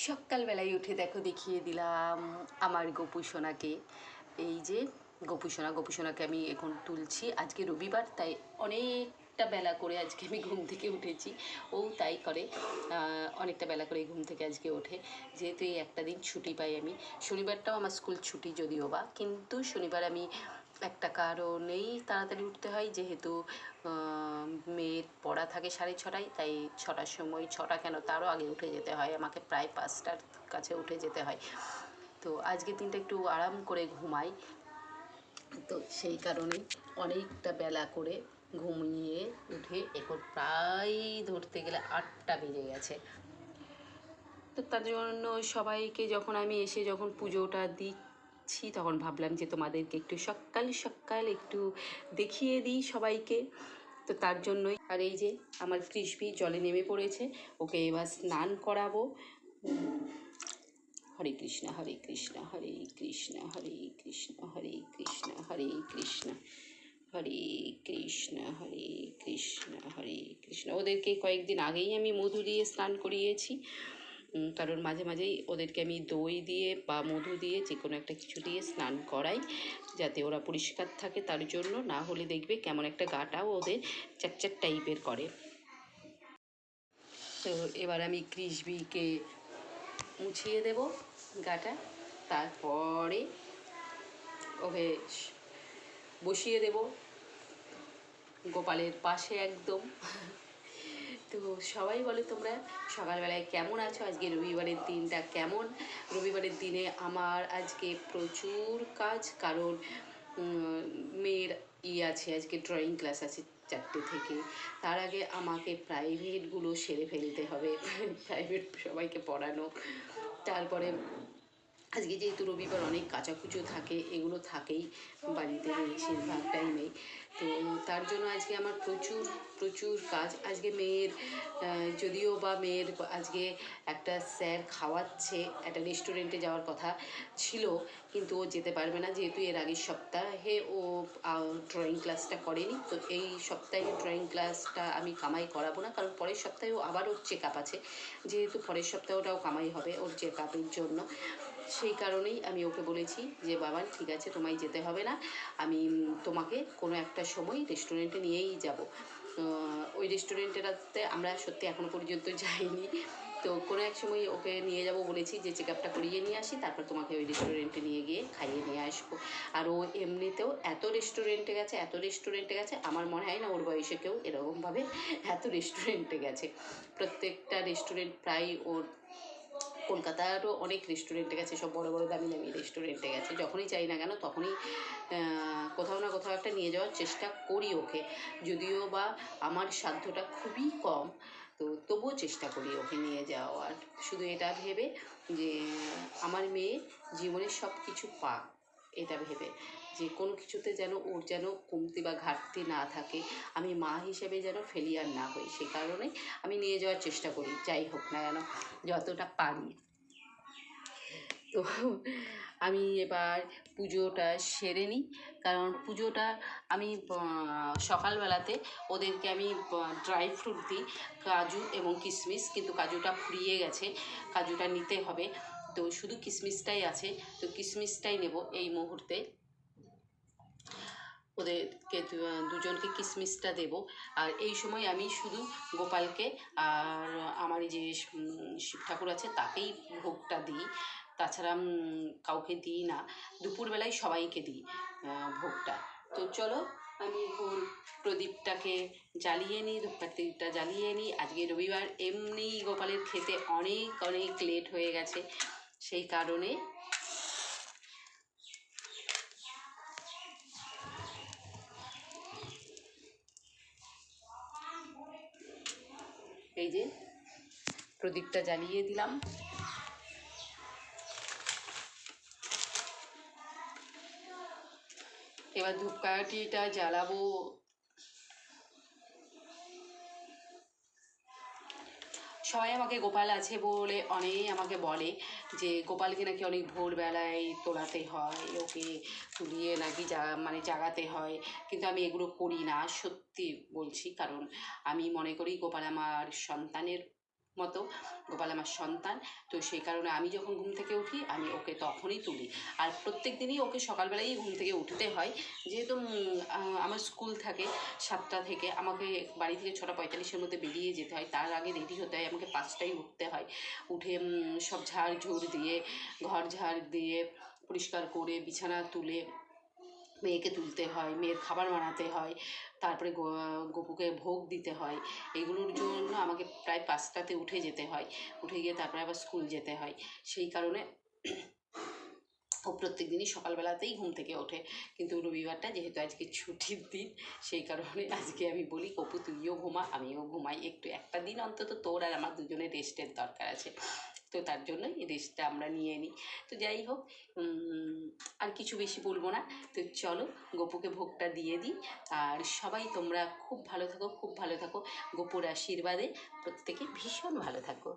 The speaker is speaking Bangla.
সকালবেলায় উঠে দেখো দেখিয়ে দিলাম আমার গোপু সোনাকে। এই যে গোপু সোনাকে আমি এখন তুলছি। আজকে রবিবার, তাই অনেকটা বেলা করে আজকে আমি ঘুম থেকে উঠেছি। ও তাই করে, অনেকটা বেলা করে ঘুম থেকে আজকে ওঠে। যেহেতু এই একটা দিন ছুটি পাই আমি, শনিবারটাও আমার স্কুল ছুটি যদিও বা, কিন্তু শনিবার আমি একটা কারণেই তাড়াতাড়ি উঠতে হয়, যেহেতু মেয়ের পড়া থাকে 6:30টায়, তাই 6টার সময়, 6টা কেন তারও আগে উঠে যেতে হয় আমাকে, প্রায় 5টার কাছে উঠে যেতে হয়। তো আজকের দিনটা একটু আরাম করে ঘুমাই, তো সেই কারণেই অনেকটা বেলা করে ঘুমিয়ে উঠে এখন প্রায় ধরতে গেলে 8টা বেজে গেছে। তো তার জন্য সবাইকে যখন আমি এসে যখন পুজোটা দিচ্ছি, তখন ভাবলাম যে তোমাদেরকে একটু সকাল সকাল একটু দেখিয়ে দিই সবাইকে। তো তার জন্যই। আর এই যে আমার কৃষ্টি জলে নেমে পড়েছে, ওকে এবার স্নান করাবো। হরে কৃষ্ণ হরে কৃষ্ণ হরে কৃষ্ণ হরে কৃষ্ণ হরে কৃষ্ণ হরে কৃষ্ণ হরে কৃষ্ণ হরে কৃষ্ণ হরে কৃষ্ণ। ওদেরকে কয়েকদিন আগেই আমি মধু দিয়ে স্নান করিয়েছি, কারণ মাঝে মাঝেই ওদেরকে আমি দই দিয়ে বা মধু দিয়ে যে কোনো একটা কিছু দিয়ে স্নান করাই, যাতে ওরা পরিষ্কার থাকে। তার জন্য, না হলে দেখবে কেমন একটা গাটাও ওদের চ্যাটচ্যাট টাইপের করে। তো এবার আমি কৃষ্ণকে মুছিয়ে দেব গাটা, তারপরে ওকে বসিয়ে দেব গোপালের পাশে একদম। তো সবাই বলে তোমরা সকালবেলায় কেমন আছো, আজকে রবিবারের দিনটা কেমন? রবিবারের দিনে আমার আজকে প্রচুর কাজ, কারণ মেয়ের আছে, আজকে ড্রয়িং ক্লাস আছে 4টে থেকে। তার আগে আমাকে প্রাইভেটগুলো সেরে ফেলতে হবে, প্রাইভেট সবাইকে পড়ানো। তারপরে আজকে যেহেতু রবিবার অনেক কাচাকুচো থাকে, এগুলো থাকেই বাড়িতে বেশিরভাগ টাইমেই। তো তার জন্য আজকে আমার প্রচুর প্রচুর কাজ। আজকে মেয়ের যদিও বা মেয়ের আজকে একটা স্যার খাওয়াচ্ছে, একটা রেস্টুরেন্টে যাওয়ার কথা ছিল, কিন্তু ও যেতে পারবে না, যেহেতু এর আগের সপ্তাহে ও ড্রয়িং ক্লাসটা করেনি। তো এই সপ্তাহে ড্রয়িং ক্লাসটা আমি কামাই করাবো না, কারণ পরের সপ্তাহে আবার ওর চেক আপ আছে, যেহেতু পরের সপ্তাহটাও কামাই হবে ওর চেক আপের জন্য। সেই কারণেই আমি ওকে বলেছি যে বাবা ঠিক আছে, তোমায় যেতে হবে না, আমি তোমাকে কোনো একটা সময় রেস্টুরেন্টে নিয়েই যাব। ওই রেস্টুরেন্টেরাতে আমরা সত্যি এখনও পর্যন্ত যাইনি, তো কোনো এক সময় ওকে নিয়ে যাব বলেছি, যে চেক আপটা করিয়ে নিয়ে আসি, তারপর তোমাকে ওই রেস্টুরেন্টে নিয়ে গিয়ে খাইয়ে নিয়ে আসবো। আর ও এমনিতেও এত রেস্টুরেন্টে গেছে, আমার মনে হয় না ওর বয়সে কেউ এরকমভাবে এত রেস্টুরেন্টে গেছে। প্রত্যেকটা রেস্টুরেন্ট প্রায় ওর, কলকাতারও অনেক রেস্টুরেন্টে গেছে, সব বড় বড় দামি দামি রেস্টুরেন্টে গেছে। যখনই চাই না কেন তখনই কোথাও না কোথাও একটা নিয়ে যাওয়ার চেষ্টা করি ওকে, যদিও বা আমার সাধ্যটা খুবই কম, তো তবুও চেষ্টা করি ওকে নিয়ে যাওয়ার। শুধু এটা ভেবে যে আমার মেয়ে জীবনের সব কিছু পাক, এটা ভেবে যে কোনো কিছুতে যেন ওর যেন কমতি বা ঘাটতি না থাকে, আমি মা হিসেবে যেন ফেলিয়ার না হই, সে কারণে আমি নিয়ে যাওয়ার চেষ্টা করি যাই হোক না কেন, যতটা পারি। তো আমি এবার পুজোটা সেরে নিই, কারণ পুজোটা আমি সকালবেলাতে ওদেরকে আমি ড্রাই ফ্রুট দিই, কাজু এবং কিশমিশ, কিন্তু কাজুটা ফুরিয়ে গেছে, কাজুটা নিতে হবে। তো শুধু কিশমিশটাই আছে, তো কিশমিশটাই নেব এই মুহূর্তে। ওদেরকে দুজনকে কিশমিশটা দেব। আর এই সময় আমি শুধু গোপালকে আর আমার যে শিব ঠাকুর আছে তাকেই ভোগটা দিই, তাছাড়া কাউকে দিই না। দুপুরবেলায় সবাইকে দিই ভোগটা। তো চলো আমি এখন প্রদীপটাকে জ্বালিয়ে নিই, ধূপকাঠিটা জ্বালিয়ে নিই। আজকে রবিবার, এমনি গোপালের খেতে অনেক অনেক লেট হয়ে গেছে, সেই কারণে এই যে প্রদীপটা জ্বালিয়ে দিলাম। এবার ধূপকাঠিটা জ্বালাবো। সবাই আমাকে গোপাল আছে বলে অনেকেই আমাকে বলে যে গোপালকে নাকি অনেক ভোরবেলায় তোলাতে হয়, ওকে তুলিয়ে নাকি জাগাতে হয়, কিন্তু আমি এগুলো করি না, সত্যি বলছি। কারণ আমি মনে করি গোপাল আমার সন্তানের মতো, গোপাল আমার সন্তান। তো সেই কারণে আমি যখন ঘুম থেকে উঠি আমি ওকে তখনই তুলি। আর প্রত্যেক দিনই ওকে সকালবেলাই ঘুম থেকে উঠতে হয়, যেহেতু আমার স্কুল থাকে 7টা থেকে, আমাকে বাড়ি থেকে 6:45-এর মধ্যে বেরিয়ে যেতে হয়, তার আগে রেডি হতে হয়, আমাকে 5টায় উঠতে হয়। উঠে সব ঝাড় ঝুড় দিয়ে, ঘর ঝাড় দিয়ে, পরিষ্কার করে, বিছানা তুলে মেয়েকে তুলতে হয়, মেয়ের খাবার বানাতে হয়, তারপরে গপুকে ভোগ দিতে হয়। এগুলোর জন্য আমাকে প্রায় 5টাতে উঠে যেতে হয়, উঠে গিয়ে তারপরে আবার স্কুল যেতে হয়। সেই কারণে ও প্রত্যেক দিনই সকালবেলাতেই ঘুম থেকে ওঠে। কিন্তু রবিবারটা যেহেতু আজকে ছুটির দিন, সেই কারণে আজকে আমি বলি গপু তুইও ঘুমা, আমিও ঘুমাই, একটু একটা দিন অন্তত তোর আর আমার দুজনের রেস্টের দরকার আছে। তো তার জন্যই এই রেস্টটা আমরা নিয়ে নিই। তো যাই হোক, আর কিছু বেশি বলবো না। তো চলো গপুকে ভোগটা দিয়ে দিই। আর সবাই তোমরা খুব ভালো থাকো, খুব ভালো থাকো। গপুর আশীর্বাদে প্রত্যেকে ভীষণ ভালো থাকো।